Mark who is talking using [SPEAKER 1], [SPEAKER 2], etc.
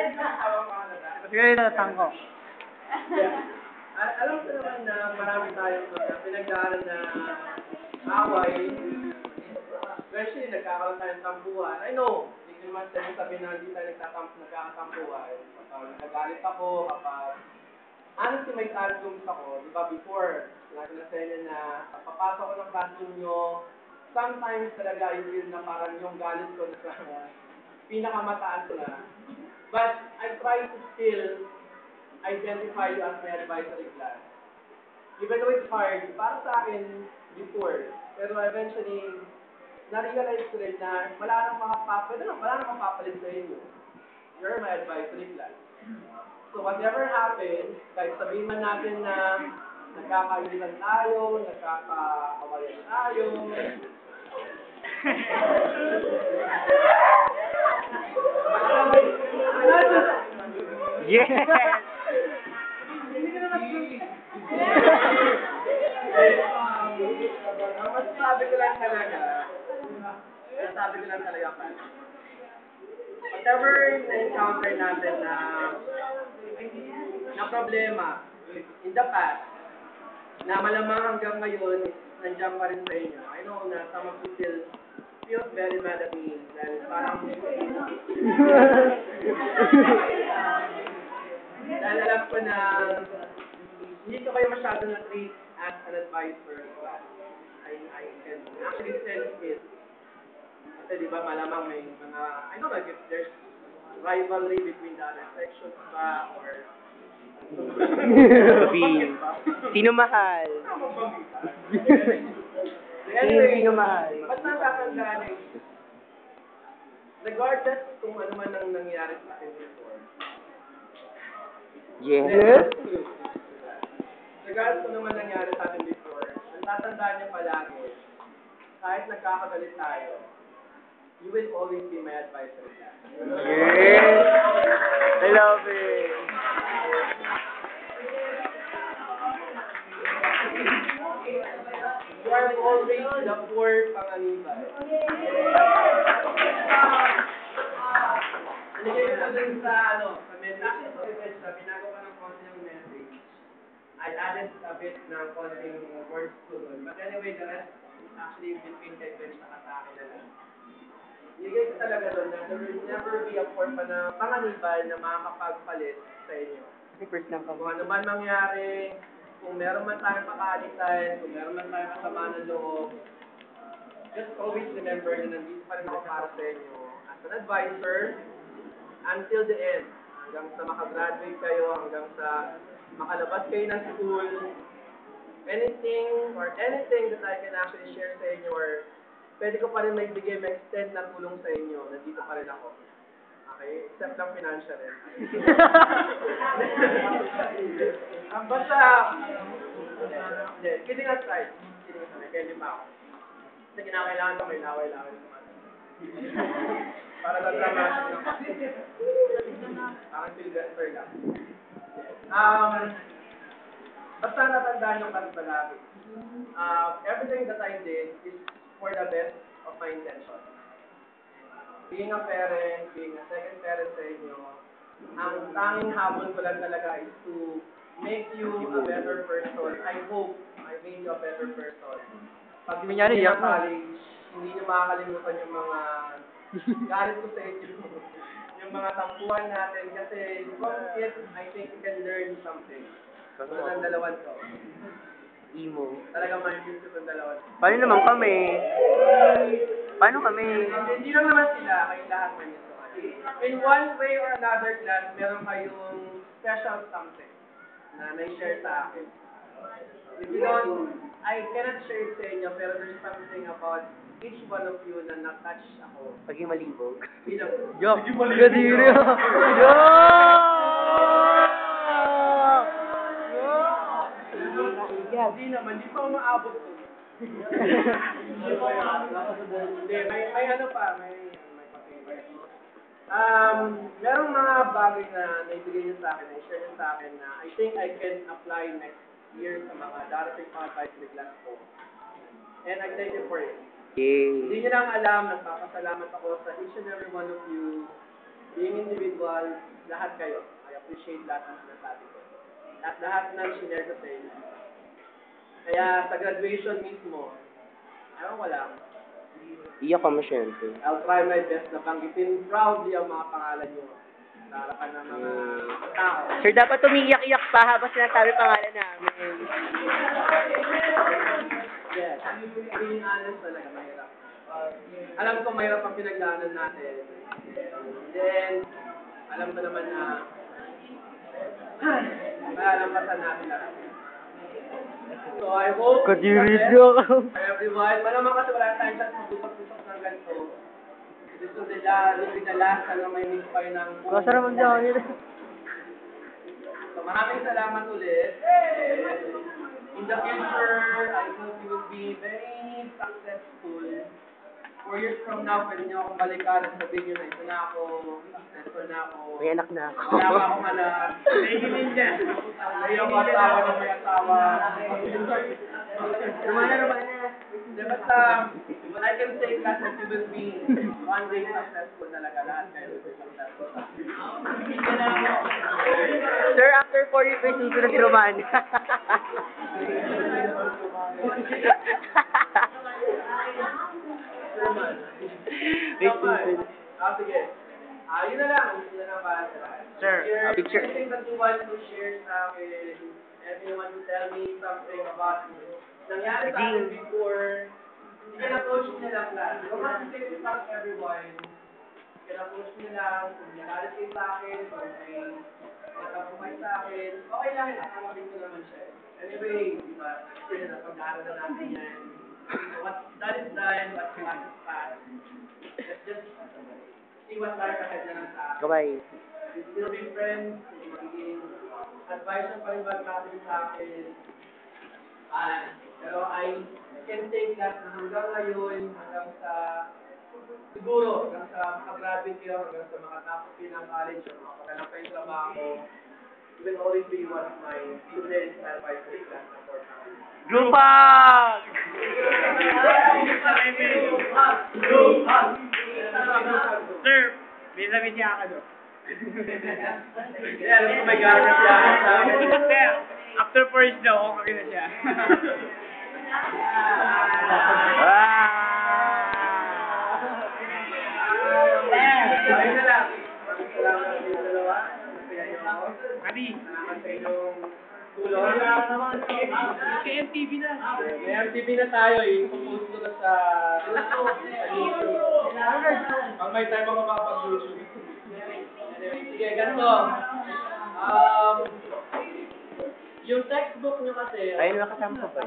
[SPEAKER 1] Mas ganun na tangko.
[SPEAKER 2] Alam ko naman na marami tayong pinagdaanan na away. Especially nagkakaroon tayo ng tampuhan. I know, hindi ko naman sabihin na hindi tayo nagkakatampuhan. Kapag nagagalit ako, kapag honestly may tantrums ako, di ba before, sinabi na sa inyo na pag papasok ko ng classroom nyo, sometimes talaga I feel na parang yung galit ko na pinakamataas na. But I try to still identify you as my advisory class. Even though it's hard, para sa akin, before, pero eventually, na-realize ko rin na wala nang mapapalit sa inyo. You're my advisory class. So whatever happens, kahit sabihin man natin na nagkakailan tayo, nagkakawayan tayo,
[SPEAKER 1] Yes!
[SPEAKER 2] ang masasabi ko lang talaga, whatever na-encounter natin na problema in the past, na malamang hanggang ngayon, nandiyan pa rin sa inyo. I know na some of you still feel very mad at me dahil parang dahil alam ko na hindi ko kayo masyado na-treat as an advisor. I can actually sense it. Kasi di ba malamang may mga, I don't know if there's rivalry between the other sections ba or
[SPEAKER 1] Sino mahal?
[SPEAKER 2] Anyway,
[SPEAKER 1] Sino mahal?
[SPEAKER 2] ba't natatandaan eh? Regardless kung ano man ang nangyari sa akin before.
[SPEAKER 1] Yes?
[SPEAKER 2] Regardless kung ano man nangyari sa akin before, ang tatandaan niyo palagi, kahit nagkakagalit tayo, you will always be my advisor.
[SPEAKER 1] Yes! I love it!
[SPEAKER 2] You are always the poor panganiban. Naligay ko dun sa sa message, sa binago ko ng konti yung message. I added a bit ng konting words to it. But anyway, the rest is actually between kay Ben sa akin na lang. Naligay ko talaga doon na there will never be a poor panganiban na makakapagpalit sa inyo.
[SPEAKER 1] First lang ka.
[SPEAKER 2] Kung ano man mangyari, kung meron man tayong makaalitan, kung meron man tayong kasama ng loob, just always remember na nandito pa rin ako para sa inyo as an advisor until the end. Hanggang sa makagraduate kayo, hanggang sa makalabas kayo ng school, anything that I can actually share sa inyo or pwede ko pa rin maibigay, ma-extend na tulong sa inyo, nandito pa rin ako. Okay? Except lang financial eh. Basta, kidding aside, kaya di pa ako. Kasi kinakailangan ko, may laway-laway naman. Para sa dramatic lang. Parang Sylvester lang. Basta natandaan nyo kasi palagi. Everything that I did is for the best of my intention. Being a parent, being a second parent sa inyo, ang tanging habol ko lang talaga is to make you a better person. I hope I made you a better person. Pag hindi nyo college, hindi nyo makakalimutan yung mga galit ko sa inyo. Yung mga tampuhan natin kasi from it, I think you can learn something. Tulad ng dalawan ko.
[SPEAKER 1] Emo.
[SPEAKER 2] Talagang ma-use ko ng dalawan.
[SPEAKER 1] Paano naman kami? Paano kami?
[SPEAKER 2] Hindi lang naman sila, kayo lahat man yun. In one way or another class, meron kayong special something na na-share sa akin. If you don't, I cannot share it sa inyo, pero there's something about each one of you na na-touch ako.
[SPEAKER 1] Paging malibog.
[SPEAKER 2] Bilang,
[SPEAKER 1] Yo! Kadiri! Yo!
[SPEAKER 2] Hindi naman, hindi pa umaabot to. Hindi, may ano pa, may pa-favorite. Merong mga bagay na naibigay niyo sa akin, na-share niyo sa akin na I think I can apply next year sa mga darating mga advisory class ko. And I thank you for it.
[SPEAKER 1] Yay!
[SPEAKER 2] Hindi niyo lang alam, nagpapasalamat ako sa each and every one of you being individual, lahat kayo. I appreciate lahat ng sinasabi ko. At lahat ng shinare ko sa inyo. Kaya sa graduation mismo, ayaw ko lang.
[SPEAKER 1] Iyak ka mo, syempre.
[SPEAKER 2] I'll try my best na banggitin proudly ang mga pangalan nyo sa harapan ng mga tao.
[SPEAKER 1] Sir, dapat umiiyak-iyak pa habang sinasabi pangalan namin.
[SPEAKER 2] Yes, being honest talaga, mahirap. Alam ko mahirap ang pinagdaanan natin. Then, alam ko naman na malalampasan natin lahat. So, I hope everyone, malamang kasi wala tayong chance mag-usap-usap ng ganito. This will be the last na may miss pa yun ng
[SPEAKER 1] Masarap ang dahil.
[SPEAKER 2] So, maraming salamat ulit. In the future, I hope you will be very successful. 4 years from now, pwede niyo akong balikan at sabihin nyo na ito na ako, successful na ako.
[SPEAKER 1] May anak na ako.
[SPEAKER 2] Wala pa akong anak. Nahihilin niya. May ako asawa na may asawa. Rumana. Basta, what I can say class that you will be one day successful talaga. Lahat kayo will be successful.
[SPEAKER 1] Sir, after 4 years, may susunod si Romana.
[SPEAKER 2] Sige. Yun na lang. Yun na lang para sa lahat.
[SPEAKER 1] Sir, a picture.
[SPEAKER 2] Anything that you want to share sa akin, if you want to tell me something about nangyari sa akin before, you can approach me lang lang. Don't have to say it to everyone. You can approach me lang. Kung nagalit kayo sa akin, kung may nagkapumay sa akin, okay lang. Nakakabing ko naman siya. Anyway, di ba? Kasi napag-aaral na natin yan. So what's done is done, what's past is past. Let's just see what lies ahead na lang sa akin.
[SPEAKER 1] Bye-bye.
[SPEAKER 2] We still be friends, magiging advice ang palibag natin sa akin. Pero I can take that na hanggang ngayon, hanggang sa, siguro, hanggang sa makagraduate kayo, hanggang sa makatapos kayo ng college, o makapaghanap kayo ng trabaho, you will always be one of my students and advisors class na 4,000.
[SPEAKER 1] Grupag!
[SPEAKER 2] Sir, may sabi niya ka doon. Yeah, alam ko may gano'n na siya. After 4 years daw, okay na siya. Ayun na lang. Salamat sa inyo dalawa. Kaya nyo ako. Kami. Salamat sa inyong tulong. Kay MTV na. May MTV na tayo eh. Pupost ko na sa YouTube. Pag may time ako makapag-YouTube. Anyway, sige, ganito. Yung textbook nyo kasi,
[SPEAKER 1] Ayun, nakasama ko ba?